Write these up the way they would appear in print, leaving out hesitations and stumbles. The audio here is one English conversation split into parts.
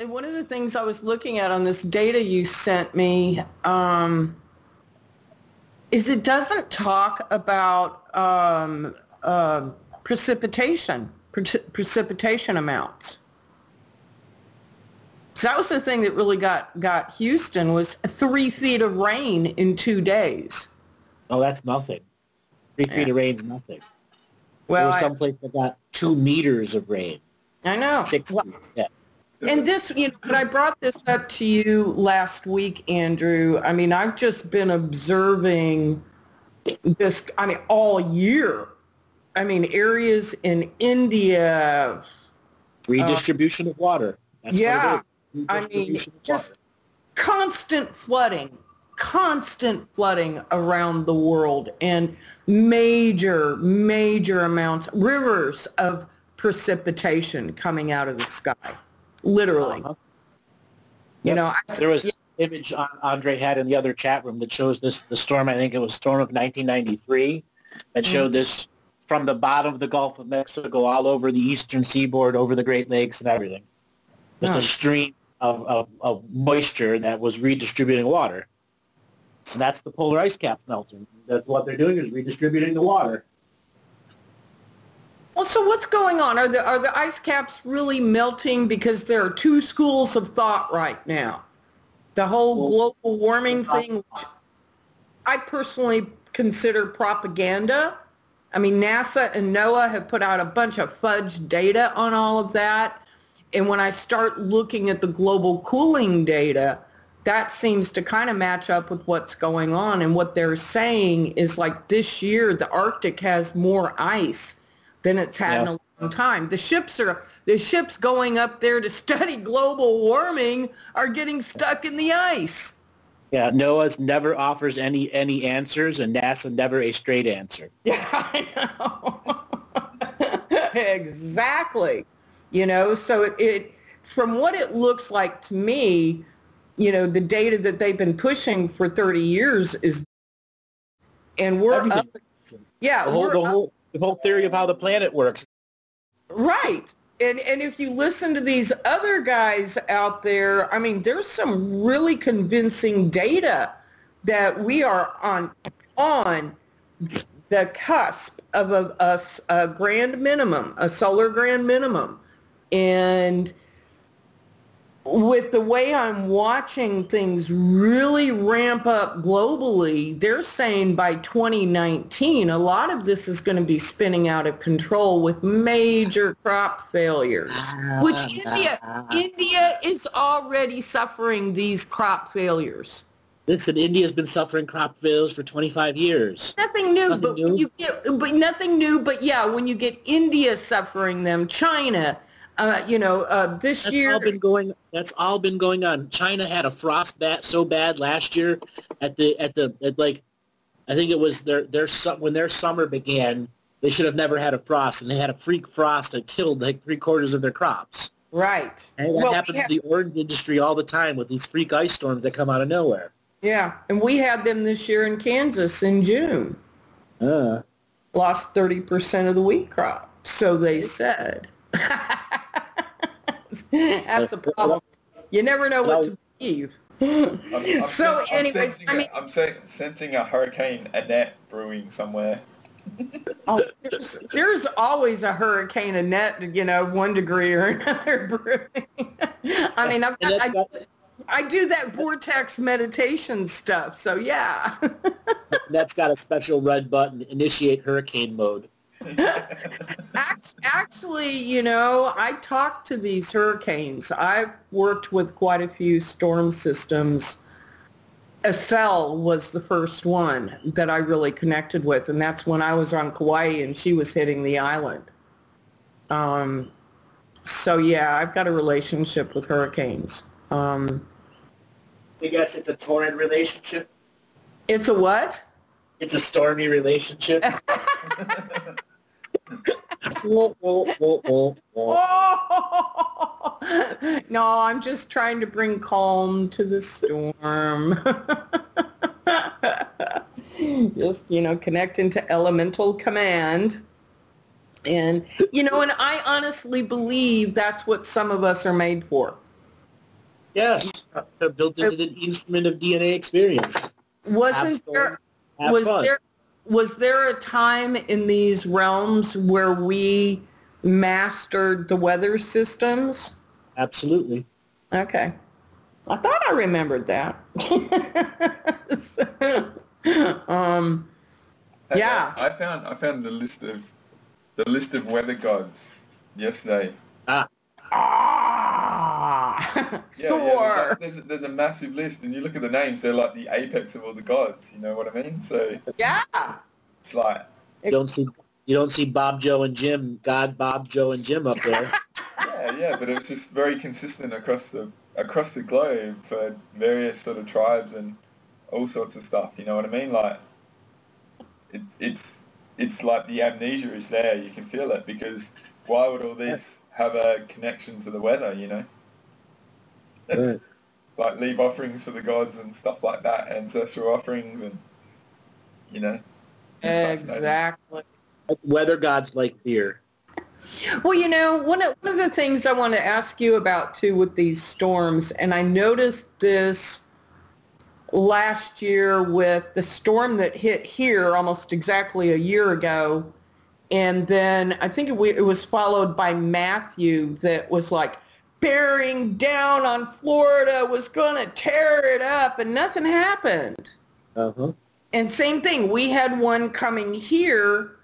one of the things I was looking at on this data you sent me is it doesn't talk about precipitation amounts. So that was the thing that really got Houston was 3 feet of rain in 2 days. Oh, that's nothing. 3 feet of rain's nothing. Well, there was some place that got 2 meters of rain. I know. 6 feet. Yeah. And this, but I brought this up to you last week, Andrew. I mean, I've just been observing this, all year. I mean, areas in India. Redistribution of water. That's what it is. Just constant flooding around the world, and major amounts, rivers of precipitation coming out of the sky, literally. There was an image Andre had in the other chat room that shows the storm. I think it was storm of 1993 that showed this from the bottom of the Gulf of Mexico all over the eastern seaboard, over the Great Lakes and everything. Just a stream of moisture that was redistributing water. And that's the polar ice caps melting. That's what they're doing, is redistributing the water. Well, so what's going on? Are the ice caps really melting? Because there are two schools of thought right now. The whole global warming thing, which I personally consider propaganda. I mean, NASA and NOAA have put out a bunch of fudge data on all of that. And when I start looking at the global cooling data, that seems to kind of match up with what's going on. And what they're saying is, like, this year, the Arctic has more ice than it's had in a long time. The ships going up there to study global warming are getting stuck in the ice. Yeah, NOAA never offers any answers, and NASA never a straight answer. Yeah, I know. Exactly. So it from what it looks like to me, the data that they've been pushing for 30 years is, and we're everything. up. Yeah, the whole theory of how the planet works. Right. And if you listen to these other guys out there, I mean, there's some really convincing data that we are on the cusp of a grand minimum, a solar grand minimum. And with the way I'm watching things really ramp up globally, they're saying by 2019, a lot of this is going to be spinning out of control with major crop failures, which India is already suffering these crop failures. Listen, India's been suffering crop failures for 25 years. Nothing new, nothing new. But yeah, when you get India suffering them, China, this year. That's all been going on. China had a frost so bad last year I think it was when their summer began, they should have never had a frost, and they had a freak frost that killed like 3/4 of their crops. Right. And that happens to the orange industry all the time with these freak ice storms that come out of nowhere. Yeah, and we had them this year in Kansas in June. Lost 30% of the wheat crop, so they said. That's a problem. You never know what to believe. I'm sensing a hurricane Annette brewing somewhere. Oh, there's always a hurricane Annette, 1 degree or another brewing. I mean, I do that vortex meditation stuff, so yeah. That's got a special red button, initiate hurricane mode. Actually, I talked to these hurricanes. I've worked with quite a few storm systems. Estelle was the first one that I really connected with, and that's when I was on Kauai and she was hitting the island. So yeah, I've got a relationship with hurricanes. I guess it's a torrid relationship. It's a what? It's a stormy relationship. No, I'm just trying to bring calm to the storm. Just, connecting to elemental command. And, and I honestly believe that's what some of us are made for. Yes, they're built into the instrument of DNA experience. Was there a time in these realms where we mastered the weather systems? Absolutely. Okay. I thought I remembered that. Yeah. I found the list of weather gods yesterday. Sure. There's a massive list, and you look at the names; they're like the apex of all the gods. You know what I mean? So yeah, it's like you don't see Bob, Joe, and Jim, God, Bob, Joe, and Jim up there. yeah, but it was just very consistent across the globe for various sort of tribes and all sorts of stuff. You know what I mean? Like it's like the amnesia is there. You can feel it, because why would all this have a connection to the weather? You know. Right. Like leave offerings for the gods and stuff like that, ancestral offerings, and you know. Exactly. Weather gods like beer. Well, you know, one of the things I want to ask you about too with these storms, and I noticed this last year with the storm that hit here almost exactly a year ago, and then I think it was followed by Matthew that was like bearing down on Florida, was going to tear it up, and nothing happened. Uh-huh. And same thing, we had one coming here,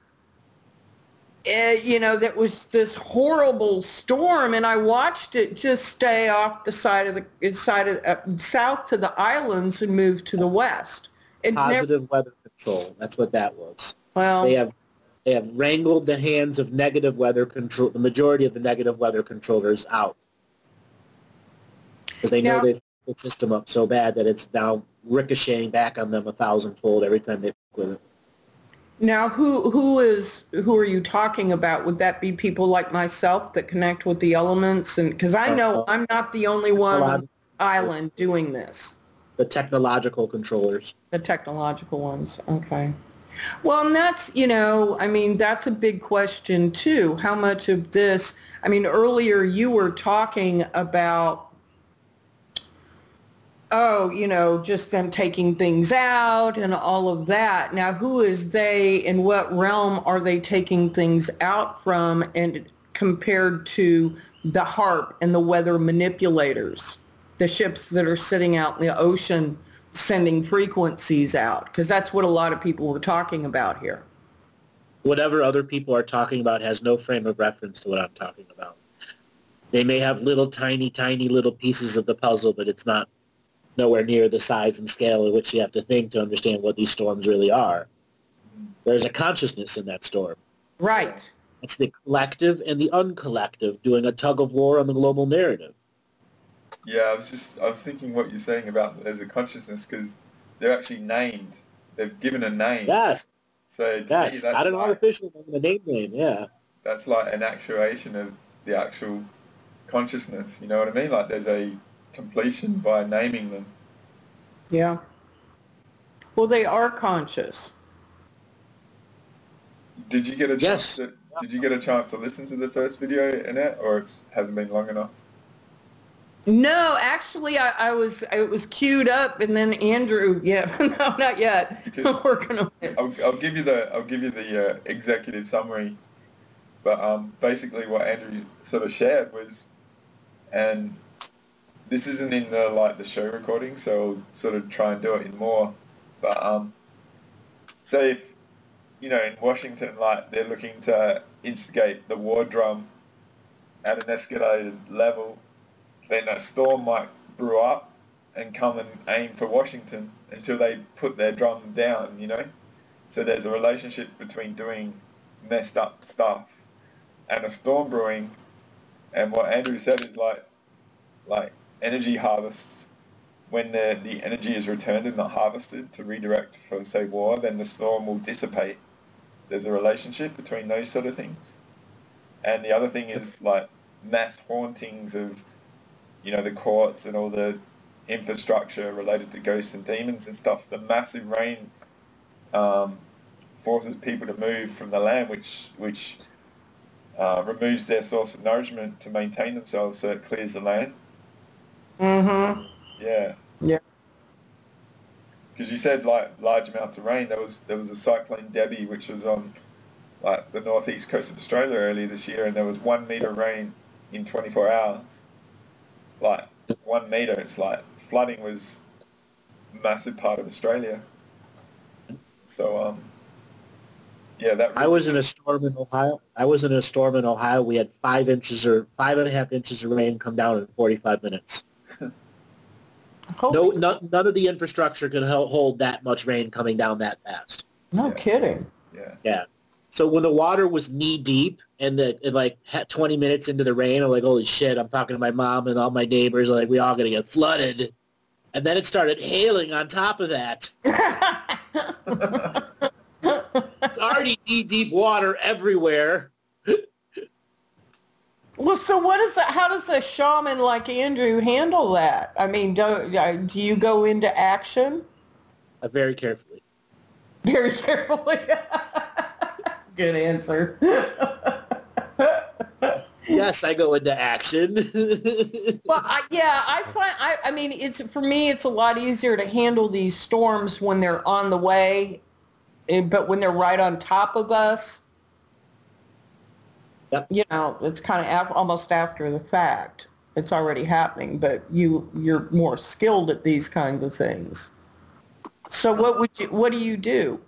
that was this horrible storm, and I watched it just stay off the south to the islands and move to the west. Positive weather control. That's what that was. Well, they have wrangled the hands of negative weather control. The majority of the negative weather controllers out. Because they know they've put the system up so bad that it's now ricocheting back on them 1,000-fold every time they fuck with it. Now, who are you talking about? Would that be people like myself that connect with the elements? And because I know I'm not the only one on the island doing this. The technological controllers. The technological ones. Okay. Well, and that's, that's a big question too. How much of this, earlier you were talking about just them taking things out and all of that. Now, who is they? In what realm are they taking things out from, and compared to the HARP and the weather manipulators, the ships that are sitting out in the ocean sending frequencies out? Because that's what a lot of people were talking about here. Whatever other people are talking about has no frame of reference to what I'm talking about. They may have little tiny little pieces of the puzzle, but it's nowhere near the size and scale at which you have to think to understand what these storms really are. There's a consciousness in that storm. Right. It's the collective and the uncollective doing a tug of war on the global narrative. Yeah, I was thinking what you're saying about there's a consciousness, because they're actually named. They've given a name. Yes. So to me, not an artificial name, yeah. That's like an actuation of the actual consciousness, you know what I mean? Like there's a completion by naming them. Yeah. Well, they are conscious. Did you get a chance? Did you get a chance to listen to the first video, Annette, or it hasn't been long enough? No, actually, it was queued up, and then Andrew. Yeah, no, not yet. I'm working on it. I'll give you the executive summary, but basically what Andrew sort of shared was, and this isn't in the show recording, so I'll sort of try and do it in more. But so if in Washington, they're looking to instigate the war drum at an escalated level, then a storm might brew up and come and aim for Washington until they put their drum down. So there's a relationship between doing messed up stuff and a storm brewing. And what Andrew said is like energy harvests, when the energy is returned and not harvested to redirect for, say, war, then the storm will dissipate. There's a relationship between those sort of things. And the other thing is mass hauntings of, the courts and all the infrastructure related to ghosts and demons and stuff. The massive rain forces people to move from the land, which removes their source of nourishment to maintain themselves, so it clears the land. Mm-hmm. Yeah. Yeah. Because you said like large amounts of rain. There was a cyclone Debbie, which was on like the northeast coast of Australia earlier this year, and there was 1 meter rain in 24 hours. Like 1 meter, it's like flooding was a massive part of Australia. So yeah, that. I was in a storm in Ohio. We had 5 inches or 5.5 inches of rain come down in 45 minutes. Holy None of the infrastructure could hold that much rain coming down that fast. No kidding. Yeah. So when the water was knee deep and 20 minutes into the rain, I'm like, holy shit, I'm talking to my mom and all my neighbors, like, we all going to get flooded. And then it started hailing on top of that. It's already knee deep water everywhere. Well, so what is that? How does a shaman like Andrew handle that? I mean, do you go into action? Very carefully. Very carefully. Good answer. Yes, I go into action. Well, I mean, for me, it's a lot easier to handle these storms when they're on the way, but when they're right on top of us, yep. You know, it's kind of almost after the fact. It's already happening, but you're more skilled at these kinds of things. So what do you do?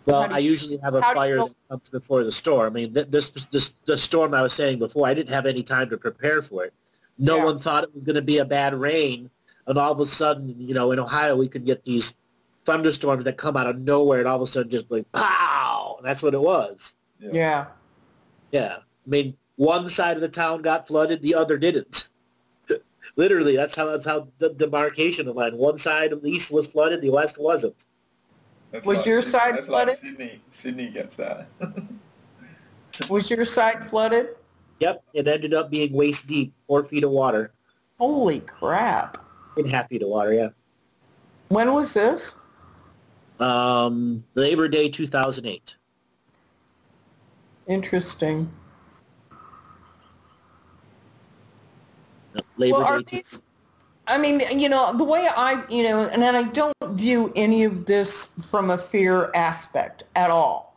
Well, I usually have a fire that comes before the storm. I mean, the storm I was saying before, I didn't have any time to prepare for it. No one thought it was going to be a bad rain, and all of a sudden, you know, in Ohio, we could get these thunderstorms that come out of nowhere, and all of a sudden just like, pow! And that's what it was. Yeah. Yeah. I mean, one side of the town got flooded, the other didn't. Literally, that's how the demarcation of line. One side of the east was flooded, the west wasn't. Was your side flooded? Like Sydney gets that. Was your side flooded? Yep, it ended up being waist deep, 4 feet of water. Holy crap. 8.5 feet of water, yeah. When was this? Labor Day 2008. Interesting. Labor Day. I mean, you know, the way and I don't view any of this from a fear aspect at all.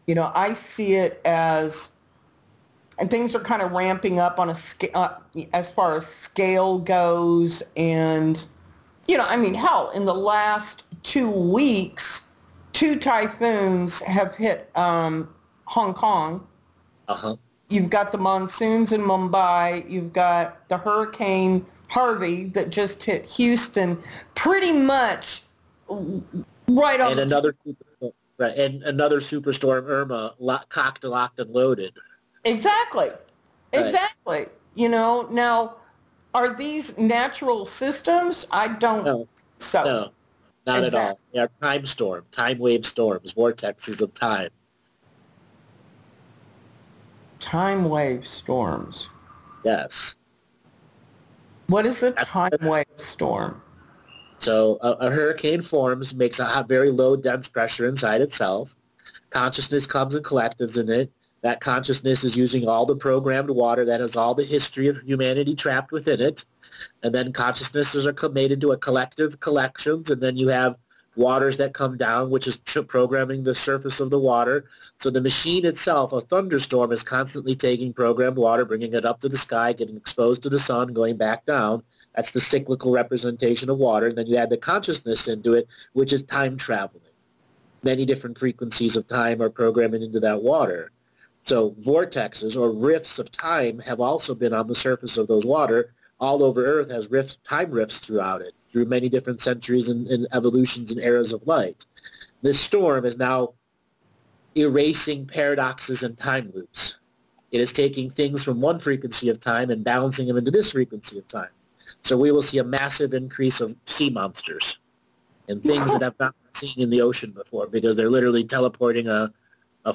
You know, I see it as things are kind of ramping up on a scale, as far as scale goes. And, you know, I mean, hell, in the last 2 weeks, 2 typhoons have hit Hong Kong. Uh-huh. You've got the monsoons in Mumbai. You've got the Hurricane Harvey that just hit Houston, pretty much right on. And another superstorm Irma, cocked, locked, and loaded. Exactly. Right. Exactly. You know, now, are these natural systems? I don't. No. So. No, not at all. They are time wave storms, vortexes of time. Time wave storms. Yes. What is a time wave storm? So a hurricane forms, makes a very low dense pressure inside itself. Consciousness comes and collectives in it. That consciousness is using all the programmed water that has all the history of humanity trapped within it. And then consciousnesses are made into a collective collections, and then you have waters that come down, which is programming the surface of the water. So the machine itself, a thunderstorm, is constantly taking programmed water, bringing it up to the sky, getting exposed to the sun, going back down. That's the cyclical representation of water. And then you add the consciousness into it, which is time traveling. Many different frequencies of time are programming into that water. So vortexes or rifts of time have also been on the surface of those water. All over Earth has time rifts throughout it, through many different centuries and evolutions and eras of light. This storm is now erasing paradoxes and time loops. It is taking things from one frequency of time and balancing them into this frequency of time. So we will see a massive increase of sea monsters and things that have not been seen in the ocean before, because they're literally teleporting a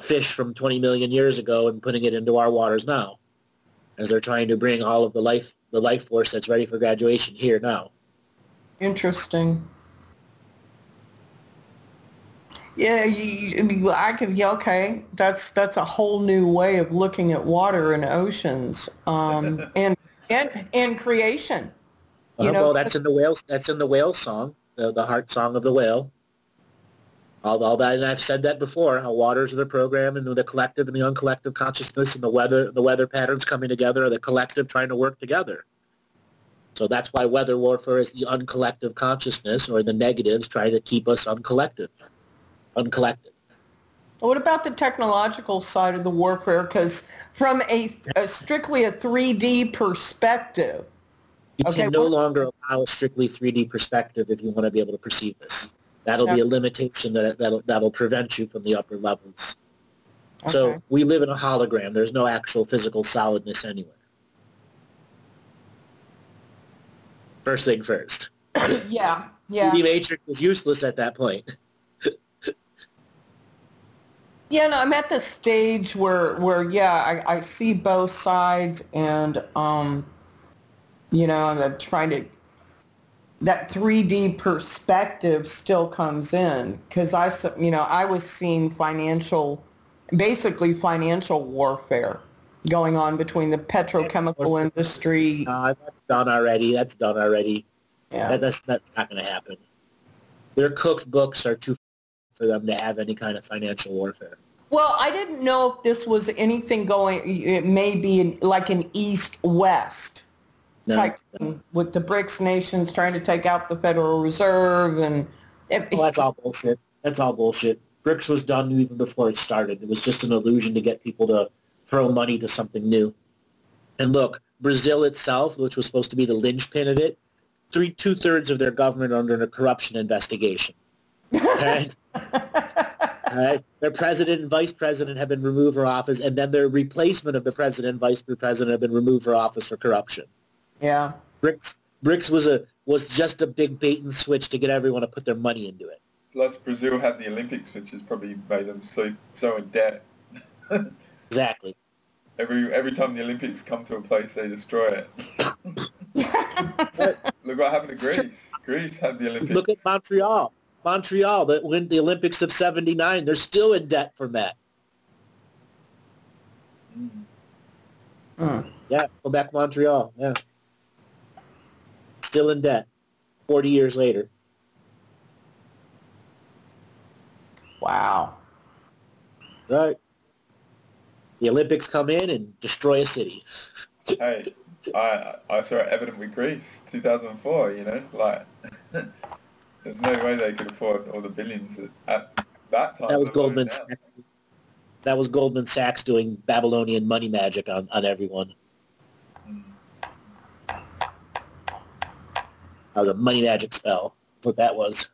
fish from 20 million years ago and putting it into our waters now, as they're trying to bring all of the life force that's ready for graduation here now. Interesting. Yeah, I could. Yeah, okay, that's a whole new way of looking at water and oceans. And and creation. Well, that's in the whale. That's in the whale song, the heart song of the whale. All that, and I've said that before. How waters are the program, and the collective and the uncollective consciousness, and the weather patterns coming together, are the collective trying to work together. So that's why weather warfare is the uncollective consciousness, or the negatives trying to keep us uncollected. What about the technological side of the warfare? Because from a strictly a 3D perspective, you can no longer allow a strictly 3D perspective if you want to be able to perceive this. That'll be a limitation that'll prevent you from the upper levels. Okay. So we live in a hologram. There's no actual physical solidness anywhere. First thing first. Yeah. 3D matrix was useless at that point. Yeah, no, I'm at the stage where I see both sides, and I'm trying to. That 3D perspective still comes in, because I was seeing financial warfare going on between the petrochemical industry. That's done already. Yeah. That's not going to happen. Their cooked books are too for them to have any kind of financial warfare. Well, I didn't know if this was anything it may be like an East-West type thing, with the BRICS nations trying to take out the Federal Reserve. And that's all bullshit. BRICS was done even before it started. It was just an illusion to get people to throw money to something new. And look, Brazil itself, which was supposed to be the linchpin of it, 2/3 of their government are under a corruption investigation. Right? All right. Their president and vice president have been removed from office, and then their replacement of the president and vice president have been removed from office for corruption. Yeah. BRICS was just a big bait and switch to get everyone to put their money into it. Plus, Brazil had the Olympics, which has probably made them so in debt. Exactly. Every time the Olympics come to a place, they destroy it. Look what happened to Greece. Greece had the Olympics. Look at Montreal, that win the Olympics of '79. They're still in debt from that. Yeah, go back to Montreal. Yeah. Still in debt 40 years later. Wow. Right. The Olympics come in and destroy a city. Hey, I saw it evident with Greece, 2004, like, there's no way they could afford all the billions at that time. That was Goldman Sachs. That was Goldman Sachs doing Babylonian money magic on everyone. That was a money magic spell. That's what that was.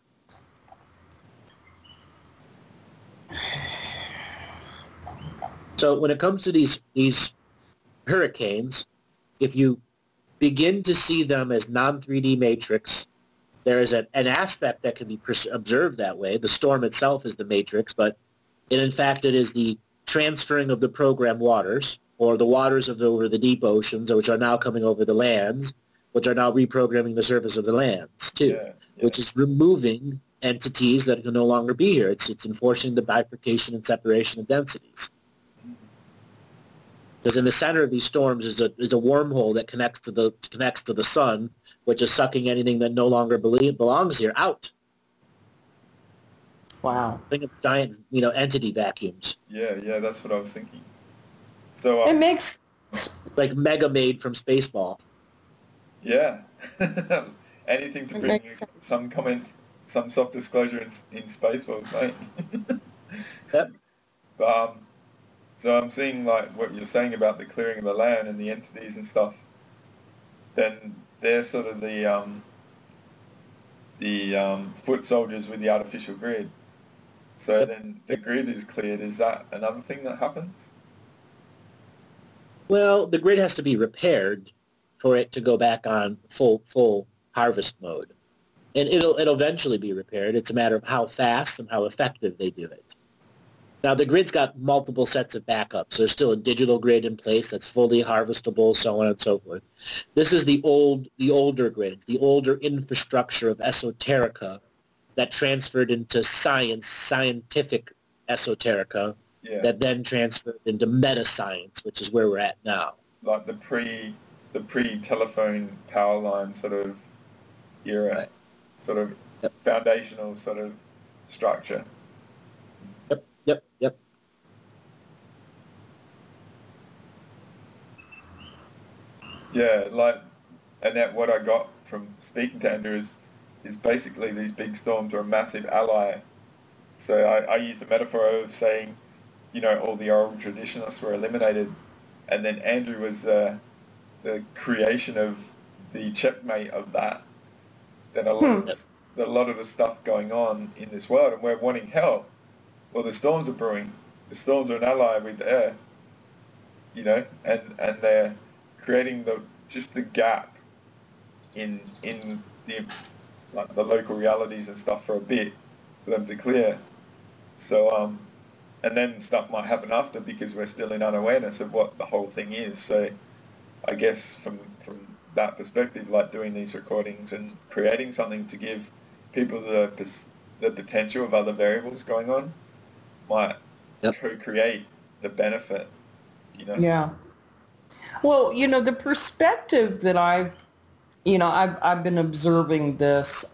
So when it comes to these hurricanes, if you begin to see them as non-3D matrix, there is an aspect that can be observed that way. The storm itself is the matrix, but in fact it is the transferring of the programmed waters, or the waters over the deep oceans, which are now coming over the lands, which are now reprogramming the surface of the lands too, which is removing entities that can no longer be here. It's enforcing the bifurcation and separation of densities. Because in the center of these storms is a wormhole that connects to the sun, which is sucking anything that no longer belongs here out. Wow. Think of giant, entity vacuums. Yeah, that's what I was thinking. So it makes like Mega Maid from Spaceball. Yeah. Anything to bring you some comment, some soft disclosure in Spaceballs, mate. Yep. So I'm seeing like what you're saying about the clearing of the land and the entities and stuff. Then they're sort of the foot soldiers with the artificial grid. So then the grid is cleared. Is that another thing that happens? Well, the grid has to be repaired for it to go back on full harvest mode. And it'll eventually be repaired. It's a matter of how fast and how effective they do it. Now, the grid's got multiple sets of backups. There's still a digital grid in place that's fully harvestable, so on and so forth. This is the older grid, the older infrastructure of esoterica that transferred into scientific esoterica, that then transferred into meta-science, which is where we're at now. Like the the pre-telephone power line sort of era, Right. sort of Yep. foundational sort of structure. Yep. Yeah, like, and that what I got from speaking to Andrew is basically these big storms are a massive ally. So I use the metaphor of saying, you know, all the oral traditionalists were eliminated, and then Andrew was the creation of the checkmate of that. Then a lot of the stuff going on in this world, and we're wanting help. Well, the storms are brewing. The storms are an ally with the Earth, you know, and they're creating the gap in the like the local realities and stuff for a bit for them to clear. So and then stuff might happen after because we're still in unawareness of what the whole thing is. So I guess from that perspective, like doing these recordings and creating something to give people the potential of other variables going on might co-create the benefit, you know? Yeah. Well, you know, the perspective that I've been observing this.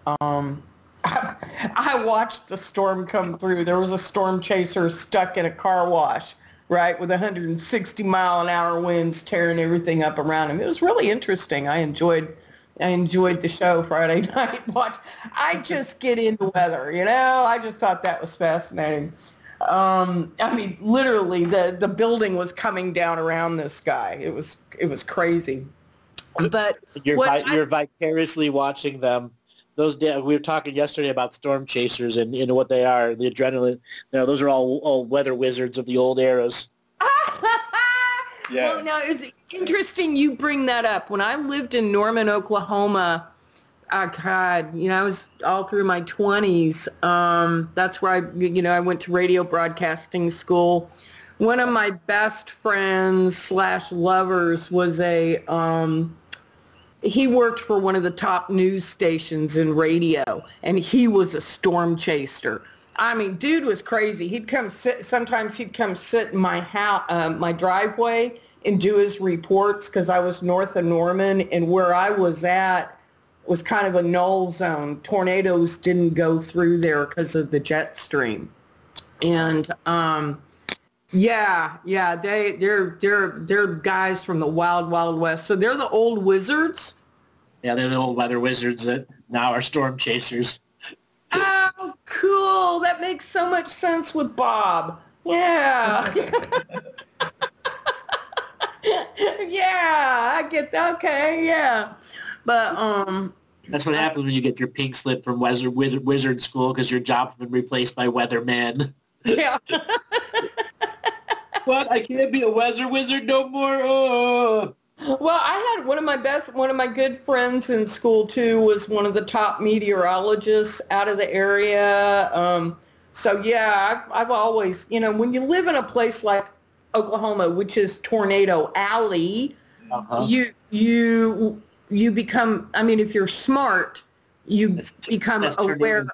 I watched the storm come through. There was a storm chaser stuck in a car wash, right, with 160-mile-an-hour winds tearing everything up around him. It was really interesting. I enjoyed the show Friday night. I just get into weather, you know. I just thought that was fascinating. I mean, literally, the building was coming down around this guy. It was crazy. But you're vicariously watching them. We were talking yesterday about storm chasers and what they are. The adrenaline. You know, those are all weather wizards of the old eras. Yeah. Well, now it's interesting you bring that up. When I lived in Norman, Oklahoma, God, you know, I was all through my 20s. That's where I went to radio broadcasting school. One of my best friends / lovers was he worked for one of the top news stations in radio, and he was a storm chaser. I mean, dude was crazy. Sometimes he'd come sit in my house, my driveway, and do his reports because I was north of Norman, and where I was at was kind of a null zone. Tornadoes didn't go through there because of the jet stream. And they're guys from the wild, wild west. So they're the old wizards. Yeah, they're the old weather wizards that now are storm chasers. Oh, cool. That makes so much sense with Bob. Yeah. Yeah, I get that. Okay, yeah. But that's what happens when you get your pink slip from wizard school because your job's been replaced by weatherman. Yeah. What? I can't be a weather wizard no more. Oh. Well, I had one of my good friends in school too was one of the top meteorologists out of the area. So yeah, I've always, you know, when you live in a place like Oklahoma, which is Tornado Alley, you become, I mean, if you're smart, you become aware.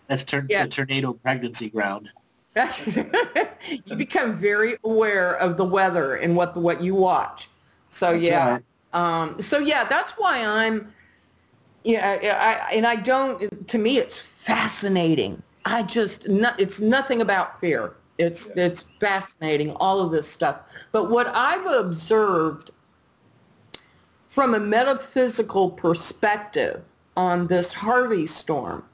That's the tornado pregnancy ground. You become very aware of the weather and what you watch. So that's yeah, right. So yeah, that's why I'm. To me, it's fascinating. It's nothing about fear. It's fascinating, all of this stuff. But what I've observed from a metaphysical perspective on this Harvey storm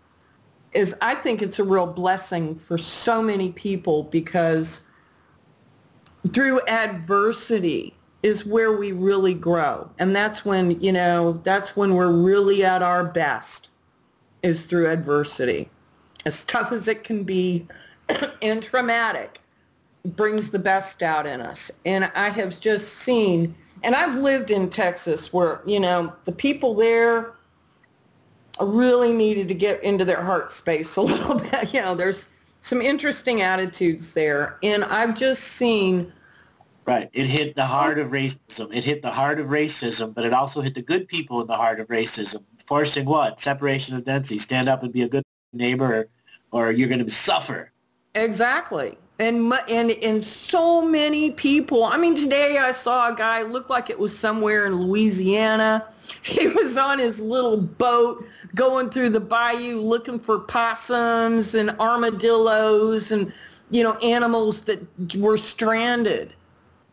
is I think it's a real blessing for so many people because through adversity is where we really grow. And that's when we're really at our best is through adversity. As tough as it can be and traumatic, brings the best out in us. And I have just seen, and I've lived in Texas where, you know, the people there really needed to get into their heart space a little bit. You know, there's some interesting attitudes there. And I've just seen... Right. It hit the heart of racism. But it also hit the good people in the heart of racism. Forcing what? Separation of density. Stand up and be a good neighbor or you're going to suffer. Exactly. And so many people. I mean, today I saw a guy, looked like it was somewhere in Louisiana. He was on his little boat going through the bayou looking for possums and armadillos and, animals that were stranded.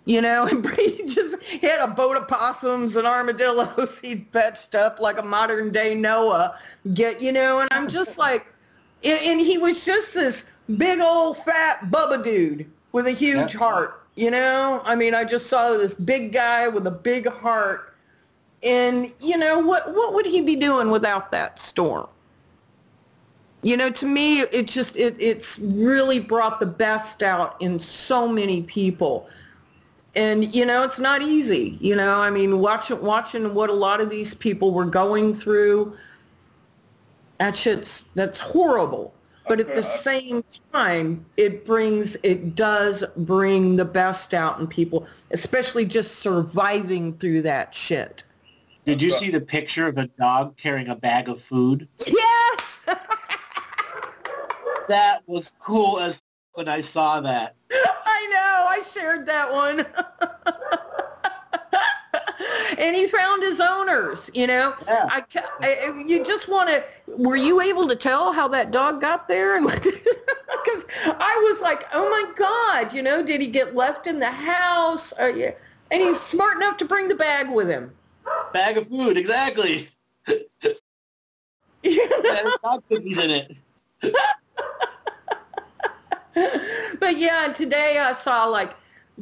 And he just had a boat of possums and armadillos he'd fetched up like a modern day Noah. And I'm just like, and he was just this big old fat Bubba dude with a huge heart, I mean, I just saw this big guy with a big heart. And, what would he be doing without that storm? To me, it's really brought the best out in so many people. And, it's not easy, I mean, watching what a lot of these people were going through, that's horrible. But at the same time, it does bring the best out in people, especially just surviving through that shit. Did you see the picture of a dog carrying a bag of food? Yes! That was cool as when I saw that. I know. I shared that one. And he found his owners, Yeah. You just want to, were you able to tell how that dog got there? Because I was like, oh my God, did he get left in the house? And he's smart enough to bring the bag with him. Bag of food, exactly. There's dog cookies in it. But yeah, today I saw like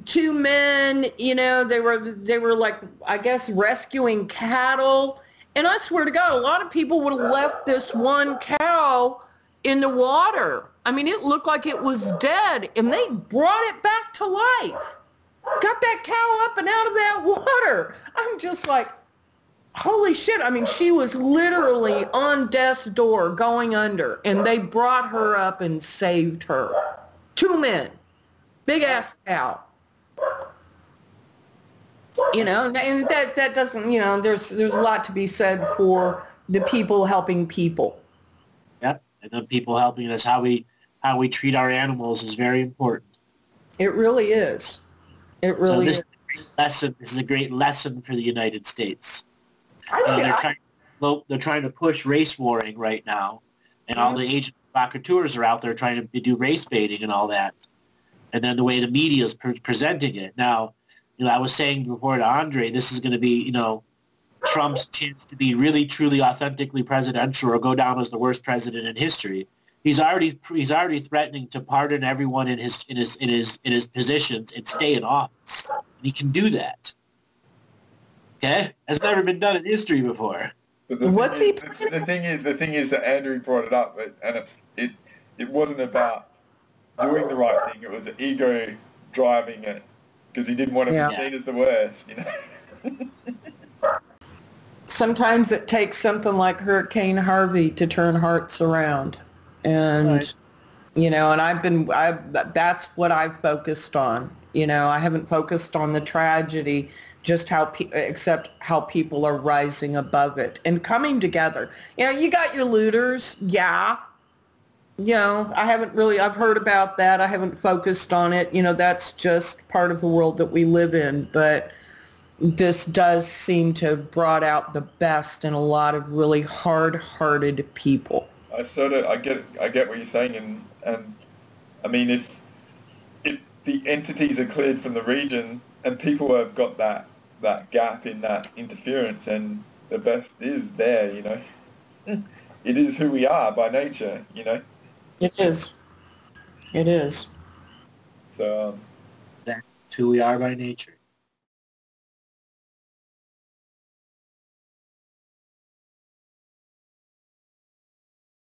two men, they were like, I guess, rescuing cattle. And I swear to God, a lot of people would have left this one cow in the water. I mean, it looked like it was dead, and they brought it back to life. Got that cow up and out of that water. I'm just like, holy shit. I mean, she was literally on death's door going under, and they brought her up and saved her. Two men. Big ass cow. And that doesn't, there's a lot to be said for the people helping people. Yep. And the people helping us, how we treat our animals is very important. It really is. It really is. This is a great lesson for the United States. They're trying to push race warring right now, and all the agent provocateurs are out there trying to do race baiting and all that. And then the way the media is presenting it. Now, I was saying before to Andre, this is going to be, Trump's chance to be really, truly, authentically presidential or go down as the worst president in history. He's already threatening to pardon everyone in his positions and stay in office. And he can do that. Okay, that's never been done in history before. But the thing is that Andrew brought it up, and it wasn't about doing the right thing. It was ego driving it because he didn't want to be seen as the worst. Sometimes it takes something like Hurricane Harvey to turn hearts around. And, and that's what I've focused on. I haven't focused on the tragedy, just except how people are rising above it and coming together. You got your looters. Yeah. I've heard about that. I haven't focused on it. That's just part of the world that we live in. But this does seem to have brought out the best in a lot of really hard-hearted people. I get what you're saying, and I mean, if the entities are cleared from the region and people have got that gap in that interference, and the best is there, it is who we are by nature, It is. It is. So that's who we are by nature.